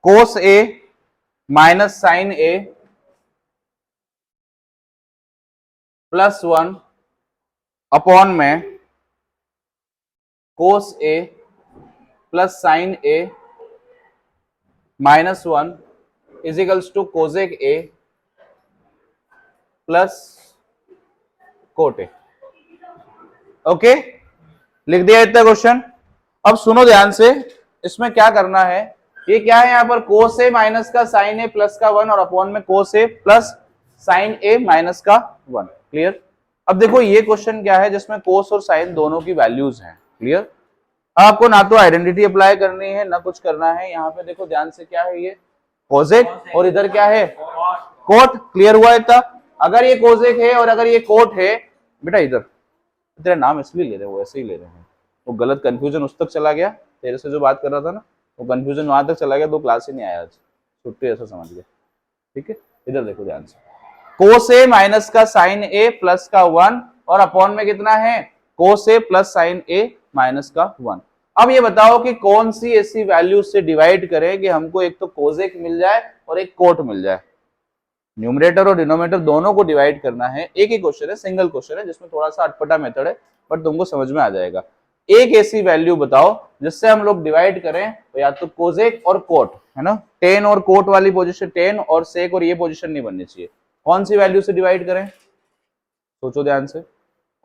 Cos A minus sine A plus 1 upon में cos A plus sine A minus 1 equals to cosec A plus cot A. Okay, लिख दिया इतना question. अब सुनो ध्यान से, इसमें क्या करना है, ये क्या है, यहां पर कोस ए माइनस का साइन ए प्लस का 1 और अपॉन में cos A plus sine A minus का 1। क्लियर। अब देखो ये क्वेश्चन क्या है जिसमें कोस और साइन दोनों की वैल्यूज हैं। क्लियर। आपको ना तो आइडेंटिटी अप्लाई करनी है ना कुछ करना है। यहाँ पे देखो ध्यान से, क्या है ये कोसेक और इधर क्या है कोट। क्लियर हुआ इतना। अगर ये कोसेक है और अगर ये कोट है, बेटा इधर तेरा नाम इसलिए ले रहे हैं, वो ऐसे ही ले रहे हैं, वो गलत कंफ्यूजन उस तक चला गया, तेरे से जो बात कर रहा था ना वो कंफ्यूजन वहां तक चला गया, तो क्लास ही नहीं आया आज, छुट्टी ऐसा समझ गया। ठीक है, इधर देखो ध्यान से, कोस ए माइनस का साइन ए प्लस का 1 और अपॉन में कितना है कोस A plus sine A minus का 1। अब ये बताओ कि कौन सी ऐसी वैल्यू से डिवाइड करें कि हमको एक तो कोसेक मिल जाए और एक कोट मिल जाए। न्यूमरेटर और डिनोमिनेटर दोनों को डिवाइड करना है। एक ही क्वेश्चन है, सिंगल क्वेश्चन है, जिसमें थोड़ा सा अटपटा मेथड है, बट तुमको समझ में आ जाएगा। एक ऐसी वैल्यू बताओ जिससे हम लोग डिवाइड करें, तो या तो कोसेक और कोट, है ना, टेन और कोट वाली पोजीशन, टेन और सेक और ये पोजीशन नहीं बननी चाहिए। कौन सी वैल्यू से डिवाइड करें, सोचो ध्यान से।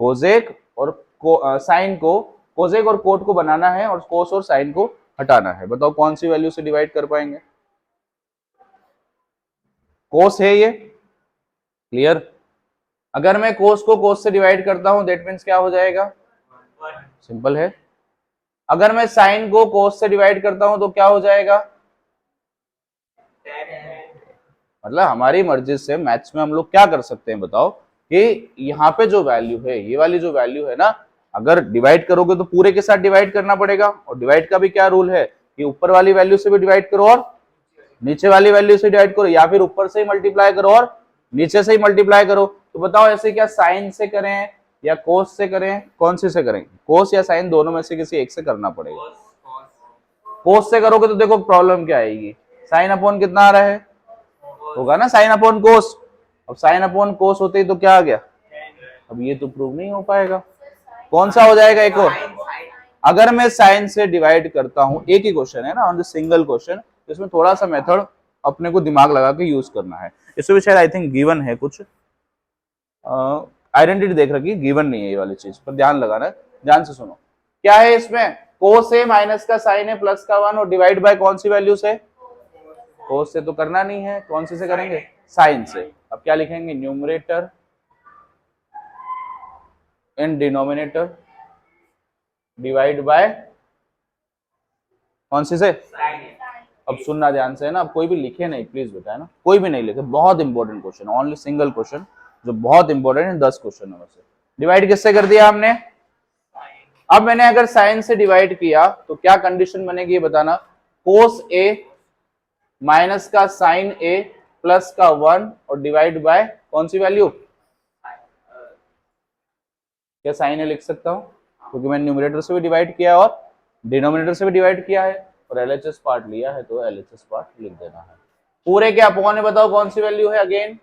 कोसेक और साइन को, कोसेक और कोट को बनाना है और कोस और साइन को हटाना है। बताओ कौन सी वैल्यू से डिवाइड कर पाएंगे। कोस है ये। क्लियर। अगर मैं कोस को कोस से डिवाइड करता हूं दैट मीन्स क्या हो जाएगा, सिंपल है। अगर मैं साइन को कोस से डिवाइड करता हूं तो क्या हो जाएगा, मतलब हमारी मर्जी से मैथ्स में हम लोग क्या कर सकते हैं बताओ, कि यहाँ पे जो वैल्यू है, ये वाली जो वैल्यू है ना, अगर डिवाइड करोगे तो पूरे के साथ डिवाइड करना पड़ेगा। और डिवाइड का भी क्या रूल है कि ऊपर वाली वैल्यू से भी डिवाइड करो और नीचे वाली वैल्यू से डिवाइड करो, या फिर ऊपर से ही मल्टीप्लाई करो और नीचे से ही मल्टीप्लाई करो। तो बताओ ऐसे क्या साइन से करें या कोस से करें, कौन सी से करें, कोस या साइन दोनों में से किसी एक से करना पड़ेगा। कोस से करोगे तो देखो प्रॉब्लम क्या आएगी, साइन अपॉन कितना आ रहा है, होगा ना साइन अपॉन कोस। अब साइन अपॉन कोस होते ही तो क्या आ गया, अब ये तो प्रूव नहीं हो पाएगा। कौन सा हो जाएगा एक और, अगर मैं साइन से डिवाइड करता हूं, एक ही क्वेश्चन है ना, ऑन द सिंगल क्वेश्चन, इसमें थोड़ा सा मेथड अपने को दिमाग लगा के यूज करना है। इसमें भी शायद आई थिंक गिवन है कुछ, आइडेंटिटी देख रखी, गिवन नहीं है ये वाली चीज, पर ध्यान लगाना है। ध्यान से सुनो, क्या है इसमें, कोस ए माइनस का साइन है प्लस का 1 और डिवाइड बाय कौन सी वैल्यू से, कोस से तो करना नहीं है, कौन सी से करेंगे, साइन से। अब क्या लिखेंगे, numerator and denominator divide by कौन सी से, अब सुनना ध्यान से है ना, अब कोई भी लिखे नहीं प्लीज बेटा, है ना, कोई भी नहीं लिखे, बहुत important question, only single question जो बहुत इंपॉर्टेंट है, 10 क्वेश्चन में से। डिवाइड किससे कर दिया हमने, अब मैंने अगर साइन से डिवाइड किया तो क्या कंडीशन बनेगी ये बताना, कोस ए माइनस का साइन ए प्लस का 1 और डिवाइड बाय कौन सी वैल्यू, क्या साइन ए लिख सकता हूं क्योंकि मैंने न्यूमरेटर से भी डिवाइड किया और डिनोमिनेटर से भी डिवाइड किया है और एलएचएस पार्ट लिया है तो एलएचएस पार्ट लिख देना है। पूरे के अपॉन है, बताओ कौन सी वैल्यू है, अगेन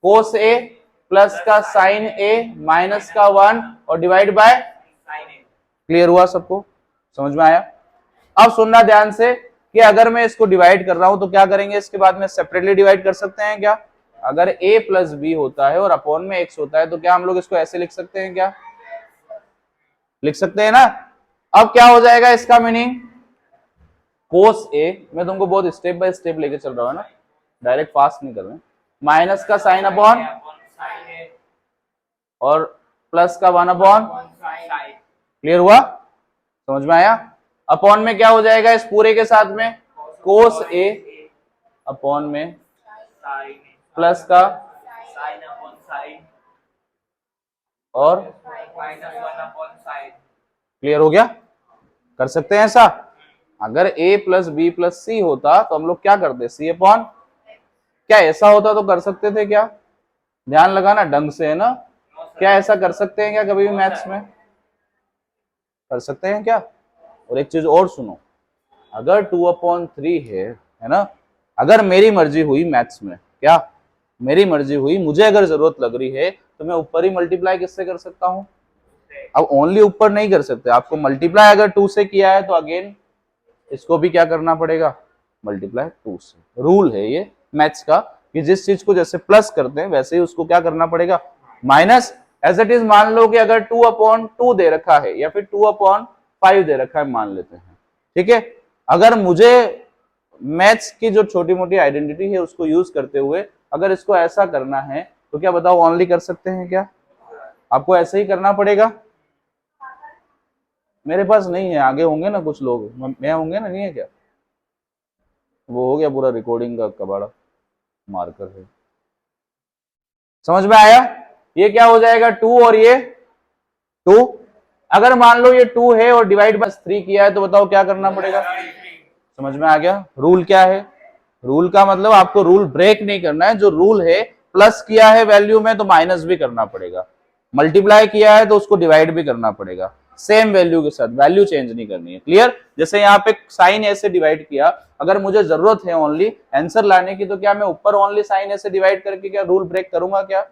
कोस ए प्लस का साइन ए माइनस का 1 और divide by sine A. Clear हुआ सबको, समझ में आया। अब सुनना ध्यान से कि अगर मैं इसको डिवाइड कर रहा हूं तो क्या करेंगे, इसके बाद में सेपरेटली डिवाइड कर सकते हैं क्या, अगर a प्लस बी होता है और अपॉन में x होता है तो क्या हम लोग इसको ऐसे लिख सकते हैं, क्या लिख सकते हैं ना। अब क्या हो जाएगा इसका मीनिंग, कोस ए, मैं तुमको बहुत स्टेप बाय स्टेप लेके चल रहा हूं ना, डायरेक्ट फास्ट नहीं कर रहे, माइनस का साइन अपॉन और प्लस का 1 अपॉन, क्लियर हुआ, समझ में आया। अपॉन में क्या हो जाएगा इस पूरे के साथ में, कोस ए अपॉन में प्लस का और क्लियर हो गया, कर सकते हैं ऐसा। अगर a प्लस बी प्लस सी होता तो हम लोग क्या करते, सी अपॉन, क्या ऐसा होता तो कर सकते थे क्या, ध्यान लगाना ढंग से, है ना, क्या ऐसा कर सकते हैं क्या कभी भी मैथ्स में, कर सकते हैं क्या। और एक चीज और सुनो, अगर 2/3 है है ना। अगर मेरी मर्जी हुई मैथ्स में, क्या मेरी मर्जी हुई, मुझे अगर जरूरत लग रही है तो मैं ऊपर ही मल्टीप्लाई किससे कर सकता हूं। अब ओनली ऊपर नहीं कर सकते, आपको मल्टीप्लाई अगर 2 से किया है तो अगेन इसको भी क्या करना पड़ेगा, मल्टीप्लाई 2 से। रूल है ये मैथ्स का कि जिस चीज को जैसे प्लस करते हैं वैसे ही उसको क्या करना पड़ेगा, माइनस। एज इट इज मान लो कि अगर 2/2 दे रखा है या फिर 2/5 दे रखा है मान लेते हैं, ठीक है। अगर मुझे मैथ्स की जो छोटी मोटी आइडेंटिटी है उसको यूज करते हुए अगर इसको ऐसा करना है तो क्या बताओ ओनली कर सकते हैं क्या, आपको ऐसे ही करना पड़ेगा। मेरे पास नहीं है, आगे होंगे ना कुछ लोग, मैं होंगे ना, नहीं है क्या, वो हो गया पूरा रिकॉर्डिंग का कबाड़ा, मार्कर है। समझ में आया, ये क्या हो जाएगा 2 और ये 2। अगर मान लो ये 2 है और डिवाइड बाय 3 किया है तो बताओ क्या करना पड़ेगा, समझ में आ गया। रूल क्या है, रूल का मतलब आपको रूल ब्रेक नहीं करना है, जो रूल है प्लस किया है वैल्यू में तो माइनस भी करना पड़ेगा, मल्टीप्लाई किया है तो उसको डिवाइड भी करना पड़ेगा, सेम वैल्यू के साथ, वैल्यू चेंज नहीं करनी है। क्लियर, जैसे यहाँ पे साइन ए से डिवाइड किया, अगर मुझे जरूरत है ओनली आंसर लाने की तो क्या मैं ऊपर ओनली साइन ए से डिवाइड करके क्या रूल ब्रेक करूंगा, क्या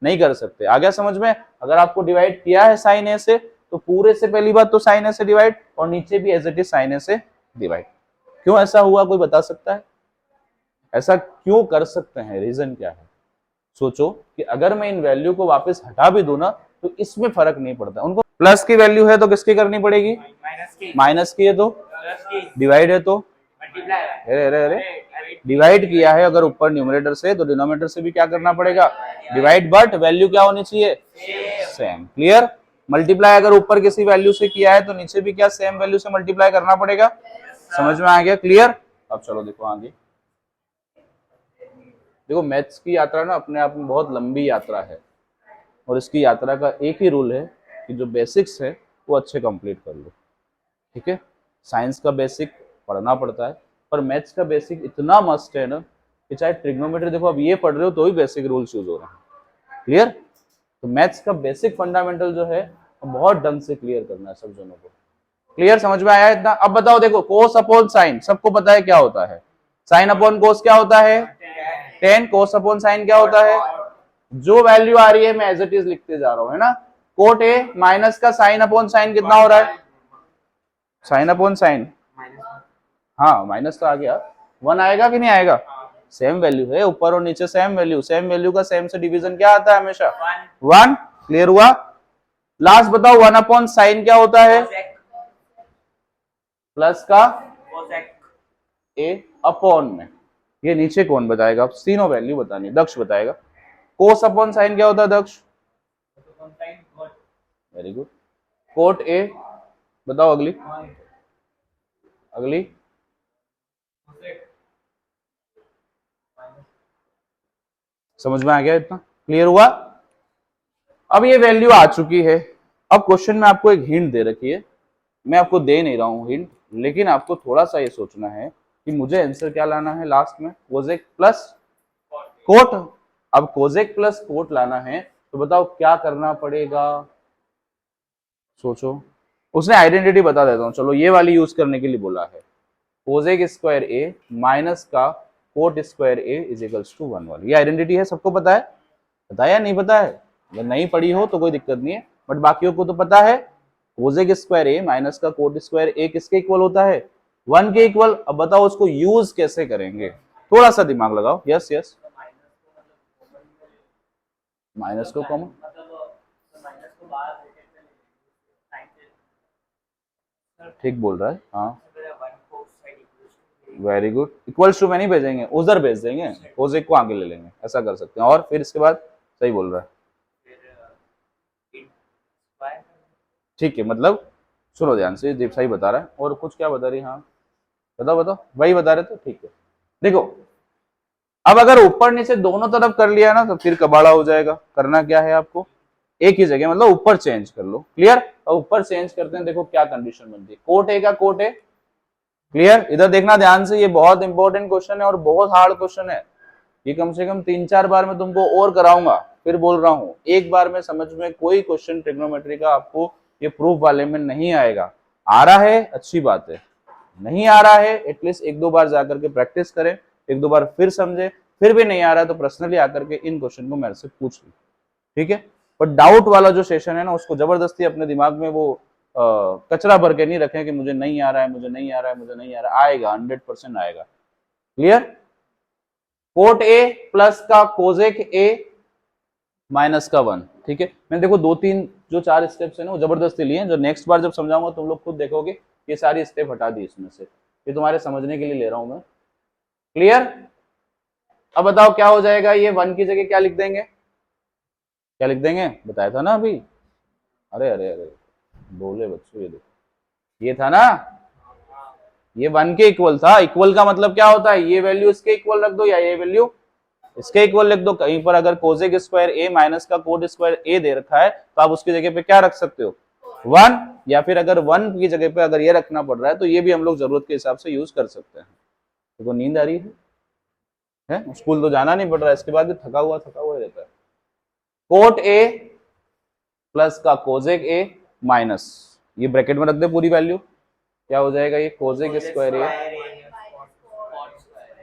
नहीं कर सकते। आ गया समझ में, अगर आपको डिवाइड किया है साइन ए से तो पूरे से पहली बात तो साइन ए से डिवाइड और नीचे भी एज इट इज साइन ए से डिवाइड। क्यों ऐसा हुआ, कोई बता सकता है, ऐसा क्यों कर सकते हैं, रीजन क्या है। सोचो कि अगर मैं इन वैल्यू को वापस हटा भी दूं ना तो इसमें फर्क नहीं पड़ता उनको। प्लस की वैल्यू है तो किसकी करनी पड़ेगी, माइनस की है तो डिवाइड है तो अरे डिवाइड किया है अगर ऊपर न्यूमरेटर से तो डिनोमिनेटर से भी क्या करना पड़ेगा, डिवाइड, बट वैल्यू क्या होनी चाहिए, सेम। क्लियर, मल्टीप्लाई अगर ऊपर किसी वैल्यू से किया है तो नीचे भी क्या सेम वैल्यू से मल्टीप्लाई करना पड़ेगा। समझ में आ गया, क्लियर। अब चलो देखो आगे, देखो मैथ्स की यात्रा ना अपने आप में बहुत लंबी यात्रा है और इसकी यात्रा का एक ही रूल है कि जो बेसिक्स है वो अच्छे कंप्लीट कर लो, ठीक है। साइंस का बेसिक पढ़ना पड़ता है पर मैथ्स का बेसिक इतना मस्ट है ना कि चाहे ट्रिग्नोमेट्री देखो अब ये पढ़ रहे हो तो भी बेसिक रूल्स यूज हो रहे हैं। क्लियर, तो मैथ्स का बेसिक फंडामेंटल जो है बहुत ढंग से क्लियर करना है सब जनों को। क्लियर, समझ में आया इतना। अब बताओ देखो कोस अपॉन साइन सबको पता है क्या होता है, साइन अपॉन कोस क्या होता है 10, कोस अपॉन साइन क्या होता है, जो वैल्यू आ रही है मैं एज इट इज लिखते जा रहा हूं, है ना। कोट ए माइनस का साइन अपॉन साइन कितना हो रहा है, साइन अपॉन साइन, हाँ माइनस तो आ गया, 1 आएगा कि नहीं आएगा, सेम वैल्यू है ऊपर और नीचे सेम वैल्यू, सेम वैल्यू का सेम से डिवीजन क्या आता है हमेशा 1। क्लियर हुआ। लास्ट बताओ 1 अपॉन साइन क्या होता है, प्लस का ए अपॉन में, ये नीचे कौन बताएगा, तीनों वैल्यू बतानी, दक्ष बताएगा। कोस अपॉन साइन क्या होता है दक्ष, वेरी गुड। कोट ए बताओ, अगली अगली समझ में आ गया इतना, क्लियर हुआ। अब ये वैल्यू आ चुकी है, अब क्वेश्चन में आपको एक हिंट दे रखी है, मैं आपको दे नहीं रहा हूं हिंट, लेकिन आपको थोड़ा सा ये सोचना है कि मुझे आंसर क्या लाना है लास्ट में, कोसेक प्लस कोट। अब कोसेक प्लस कोट लाना है तो बताओ क्या करना पड़ेगा, सोचो। उसने आइडेंटिटी बता देता हूं, चलो ये वाली यूज करने के लिए बोला है, कोसेक स्क्वायर ए माइनस का cot square A is equals to 1 वाली, ये आइडेंटिटी है, सबको पता है, पता या नहीं पता है, अगर नहीं पढ़ी हो तो कोई दिक्कत नहीं है, बट बाकियों को तो पता है। कोसेक स्क्वायर ए माइनस का कोट स्क्वायर ए किसके इक्वल होता है, 1 के इक्वल। अब बताओ उसको यूज कैसे करेंगे, थोड़ा सा दिमाग लगाओ। यस यस, माइनस को कॉमन, ठीक बोल रहा है, हाँ वेरी गुड। इक्वल्स टू में नहीं भेजेंगे, उधर भेज देंगे, कोसेक को आगे ले लेंगे, ऐसा कर सकते हैं। और फिर इसके बाद सही बोल रहा है, ठीक है, मतलब सुनो ध्यान से, दीप सही बता रहा है। और कुछ क्या बता रही, हाँ बताओ बताओ, वही बता रहे तो ठीक है। देखो अब अगर ऊपर नीचे दोनों तरफ कर लिया ना तो फिर कबाड़ा हो जाएगा, करना क्या है आपको, एक ही जगह मतलब ऊपर चेंज कर लो। क्लियर, और ऊपर चेंज करते हैं, देखो क्या कंडीशन बनती है, कोट ए का कोट ए। क्लियर, इधर देखना ध्यान से, ये बहुत इंपॉर्टेंट क्वेश्चन है और बहुत हार्ड क्वेश्चन है, ये कम से कम 3-4 बार मैं तुमको और कराऊंगा, फिर बोल रहा हूं एक बार में समझ में कोई क्वेश्चन ट्रिग्नोमेट्री का आपको ये प्रूफ वाले में नहीं आएगा। आ रहा है अच्छी बात है, नहीं आ रहा है एटलीस्ट एक दो बार जाकर के प्रैक्टिस करें, एक दो बार फिर समझे, फिर भी नहीं आ रहा है तो पर्सनली आकर के इन क्वेश्चन को मेरे से पूछ ली, ठीक है। पर डाउट वाला जो सेशन है ना उसको जबरदस्ती अपने दिमाग में वो कचरा भर के नहीं रखें कि मुझे नहीं आ रहा है, मुझे नहीं आ रहा है, मुझे नहीं आ रहा है, आएगा 100% आएगा। क्लियर? कोट ए प्लस का कोजेक ए माइनस का 1, ठीक है। मैंने देखो दो तीन जो चार स्टेप्स है ना वो जबरदस्ती लिए हैं, जो नेक्स्ट बार जब समझाऊंगा तुम लोग खुद देखोगे ये सारी स्टेप हटा दी इसमें से, ये तुम्हारे समझने के लिए ले रहा हूं मैं। क्लियर? अब बताओ क्या हो जाएगा, ये 1 की जगह क्या लिख देंगे, क्या लिख देंगे, बताया था ना अभी। अरे अरे अरे बोले बच्चों, ये देखो ये था ना, ये 1 के इक्वल था। इक्वल का मतलब क्या होता है, ये वैल्यू इसके इक्वल रख दो या ये वैल्यू इसके इक्वल लिख दो। कहीं पर अगर कोजेक स्क्वायर ए माइनस का कोट स्क्वायर ए दे रखा है तो आप उसकी जगह पे क्या रख सकते हो, 1, या फिर अगर 1 की जगह पे अगर ये रखना पड़ रहा है तो ये भी हम लोग जरूरत के हिसाब से यूज कर सकते हैं। देखो नींद आ रही है? स्कूल तो जाना नहीं पड़ रहा है, इसके बाद भी थका हुआ रहता है। कोट ए प्लस का कोजेक ए माइनस, ये ब्रैकेट में रख दे पूरी वैल्यू, क्या हो जाएगा ये कोजेक स्क्वायर ए।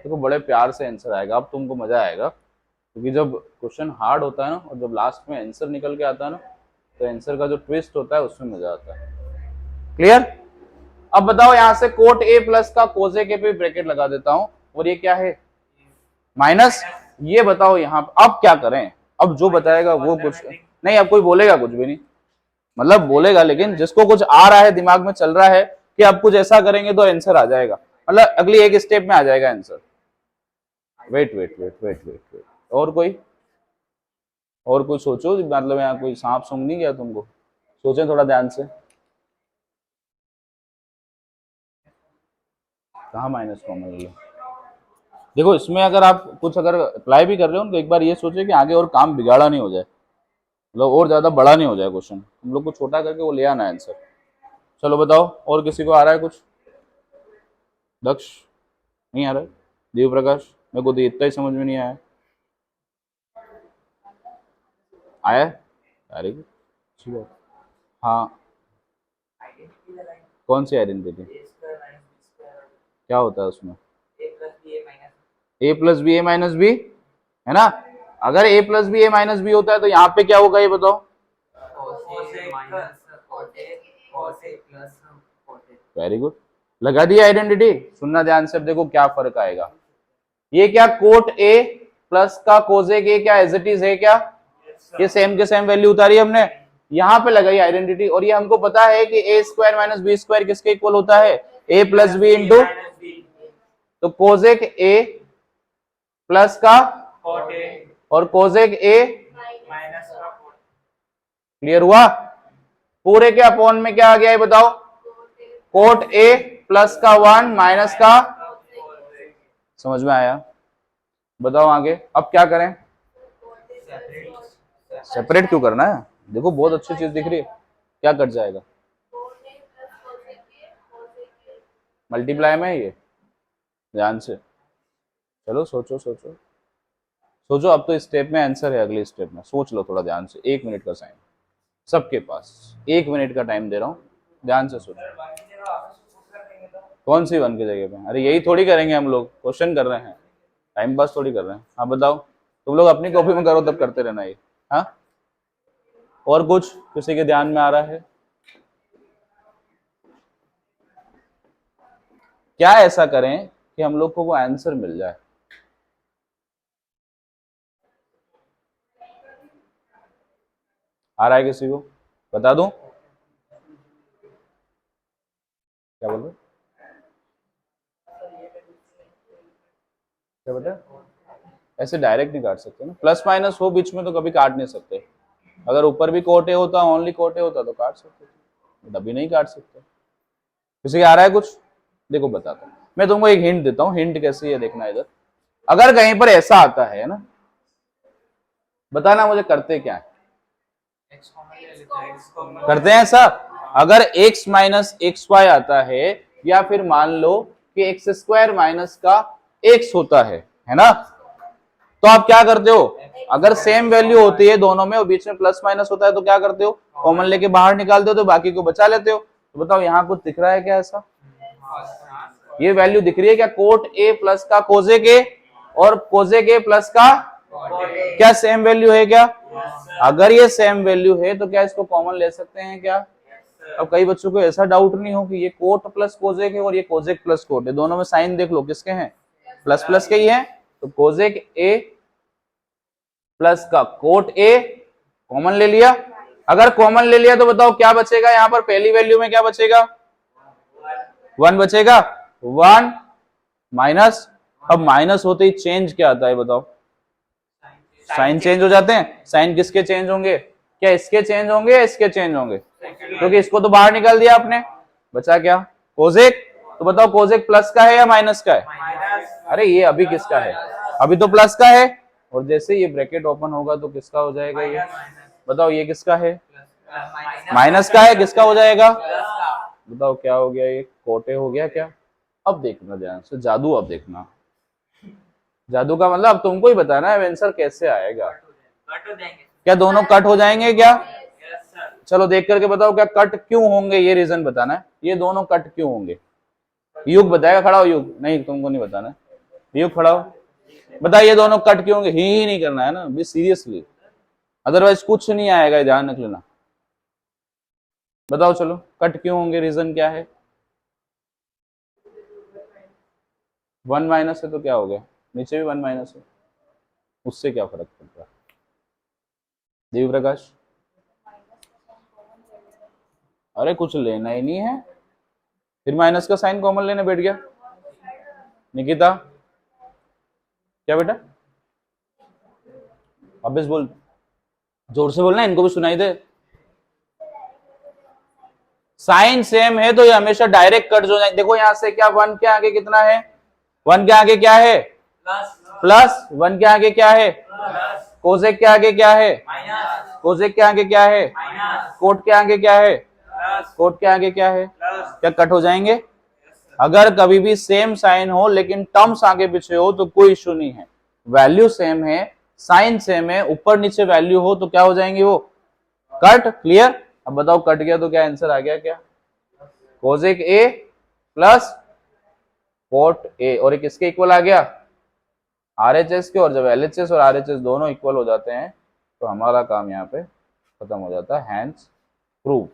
देखो बड़े प्यार से आंसर आएगा, अब तुमको मजा आएगा, क्योंकि जब क्वेश्चन हार्ड होता है ना और जब लास्ट में आंसर निकल के आता है ना तो आंसर का जो ट्विस्ट होता है उसमें मजा आता है। क्लियर? अब बताओ यहां से कोट ए प्लस का कोजेक ए पे ब्रैकेट लगा देता हूं, और ये क्या है माइनस। ये बताओ यहाँ अब क्या करें, अब जो बताएगा वो कुछ नहीं, अब कोई बोलेगा कुछ भी नहीं, मतलब बोलेगा लेकिन जिसको कुछ आ रहा है दिमाग में चल रहा है कि अब कुछ ऐसा करेंगे तो आंसर आ जाएगा, मतलब अगली एक स्टेप में आ जाएगा answer. Wait wait wait wait wait wait, और कोई सोचो, मतलब यहाँ कोई सांप सूंघ नहीं गया तुमको, सोचें थोड़ा ध्यान से। कहाँ माइनस कॉमन लिया? देखो इसमें अगर आप कुछ अगर अप्लाई भी कर रहे हो तो एक बार ये सोचे कि आगे और काम बिगाड़ा नहीं हो जाए, मतलब और ज्यादा बड़ा नहीं हो जाए क्वेश्चन, तुम लोग को छोटा करके वो ले आना आंसर। चलो बताओ, और किसी को आ रहा है कुछ? दक्ष नहीं आ रहा है? देव प्रकाश, मेरे को तो इतना ही समझ में नहीं आया। आया? अरे अच्छी बात। हाँ, कौन सी आइडेंटिटी, क्या होता है उसमें? ए प्लस बी ए माइनस बी, है ना। अगर ए प्लस बी ए माइनस बी होता है तो यहाँ पे क्या होगा ये बताओ? वेरी गुड, लगा दिया आइडेंटिटी। सुनना ध्यान से, अब देखो क्या फर्क आएगा। ये क्या कोट ए प्लस का कोजेक ए क्या एज इट इज है क्या? ये सेम के सेम वैल्यू उतारी हमने, यहाँ पे लगाई आइडेंटिटी, और ये हमको पता है कि ए स्क्वायर माइनस बी स्क्वायर किसके इक्वल होता है, ए प्लस बी इंटू, तो कोजेक ए प्लस का और कोजेक ए माइनस का। क्लियर हुआ? पूरे के अपॉन में क्या आ गया ये बताओ, कोट ए प्लस का 1 माइनस का, समझ में आया? बताओ आगे अब क्या करें? सेपरेट क्यों करना है? देखो बहुत अच्छी चीज दिख रही है, क्या कट जाएगा? मल्टीप्लाई में ये, ध्यान से चलो, सोचो सोचो सोचो। अब तो स्टेप में आंसर है, अगले स्टेप में सोच लो थोड़ा ध्यान से। 1 मिनट का टाइम सबके पास, 1 मिनट का टाइम दे रहा हूँ, ध्यान से सोचो। कौन सी 1 की जगह पे? अरे यही थोड़ी करेंगे हम लोग, क्वेश्चन कर रहे हैं, टाइम पास थोड़ी कर रहे हैं। हाँ बताओ, तुम लोग अपनी कॉपी में करो तब करते रहना ये। हाँ, और कुछ किसी के ध्यान में आ रहा है? क्या ऐसा करें कि हम लोग को वो आंसर मिल जाए? आ रहा है किसी को? बता दूं? क्या बोल रहे? क्या बता? ऐसे डायरेक्ट नहीं काट सकते ना, प्लस माइनस हो बीच में तो कभी काट नहीं सकते। अगर ऊपर भी कोटे होता, ओनली कोटे होता तो काट सकते थे, अभी नहीं काट सकते। किसी के आ रहा है कुछ? देखो बताता हूँ मैं तुमको, एक हिंट देता हूँ। हिंट कैसी है देखना इधर। अगर कहीं पर ऐसा आता है ना, बताना मुझे करते क्या है? करते हैं ऐसा, अगर x माइनस एक्स वाई आता है, या फिर मान लो कि एक्स स्क्वायर माइनस का x होता है ना, तो आप क्या करते हो? अगर सेम वैल्यू होती है दोनों में और बीच में प्लस माइनस होता है तो क्या करते हो? कॉमन लेके बाहर निकालते हो, तो बाकी को बचा लेते हो। तो बताओ यहाँ कुछ दिख रहा है क्या ऐसा? ये वैल्यू दिख रही है क्या? कोट ए प्लस का कोजेक ए और कोजेक ए प्लस का क्या सेम वैल्यू है क्या? अगर ये सेम वैल्यू है तो क्या इसको कॉमन ले सकते हैं क्या? अब कई बच्चों को ऐसा डाउट नहीं हो कि ये कोट प्लस कोजेक है और ये कोजेक प्लस कोट है, दोनों में साइन देख लो किसके हैं, प्लस प्लस के ही है, तो कोजेक ए प्लस का कोट ए कॉमन ले लिया। अगर कॉमन ले लिया तो बताओ क्या बचेगा यहाँ पर? पहली वैल्यू में क्या बचेगा? 1 बचेगा। 1 माइनस, अब माइनस होते ही चेंज क्या आता है बताओ? साइन चेंज हो जाते हैं। साइन किसके चेंज होंगे? क्या इसके चेंज होंगे या इसके चेंज होंगे? क्योंकि इसको तो बाहर निकाल दिया आपने, बचा क्या? कोजेक। तो बताओ कोजेक प्लस का है या माइनस का है? अरे ये अभी किसका है? अभी तो प्लस का है, और जैसे ये ब्रैकेट ओपन होगा तो किसका हो जाएगा? ये बताओ, ये किसका है? माइनस का है। किसका हो जाएगा? बताओ क्या हो गया? ये कोटे हो गया क्या? अब देखना ध्यान से, जादू अब देखना। जादू का मतलब अब तुमको ही बताना है आंसर कैसे आएगा। क्या दोनों कट हो जाएंगे क्या? चलो देख करके बताओ क्या कट क्यों होंगे, ये रीजन बताना है। ये दोनों कट क्यों होंगे? युग बताएगा, खड़ा हो युग। नहीं तुमको नहीं बताना, युग खड़ा हो, बता ये दोनों कट क्यों होंगे। ही नहीं करना है ना, बी सीरियसली, अदरवाइज कुछ नहीं आएगा, ध्यान रख लेना। बताओ चलो कट क्यों होंगे, रीजन क्या है? 1 माइनस है तो क्या हो गया? नीचे भी 1 माइनस है, उससे क्या फर्क पड़ता है? देवी प्रकाश, अरे कुछ लेना ही नहीं है, फिर माइनस का साइन कॉमन लेने बैठ गया। निकिता क्या बेटा? अभ्यास बोल, जोर से बोलना, इनको भी सुनाई दे। साइन सेम है तो ये हमेशा डायरेक्ट कट हो जाए। देखो यहां से क्या 1 के आगे कितना है? 1 के आगे क्या है? प्लस। 1 के आगे क्या है? कोसेक के आगे क्या है? कोसेक के आगे क्या है? कोट के आगे क्या है? कोट के आगे क्या है? क्या कट हो जाएंगे? अगर कभी भी सेम साइन हो लेकिन टर्म्स आगे पीछे हो तो कोई इश्यू नहीं है, वैल्यू सेम है, साइन सेम है, ऊपर नीचे वैल्यू हो तो क्या हो जाएंगे वो? कट। क्लियर? अब बताओ कट गया तो क्या आंसर आ गया? क्या कोसेक ए प्लस कोट ए, और एक इसके इक्वल आ गया आरएचएस के, और जब एलएचएस और आरएचएस दोनों इक्वल हो जाते हैं तो हमारा काम यहाँ पे खत्म हो जाता है, हैंस प्रूव।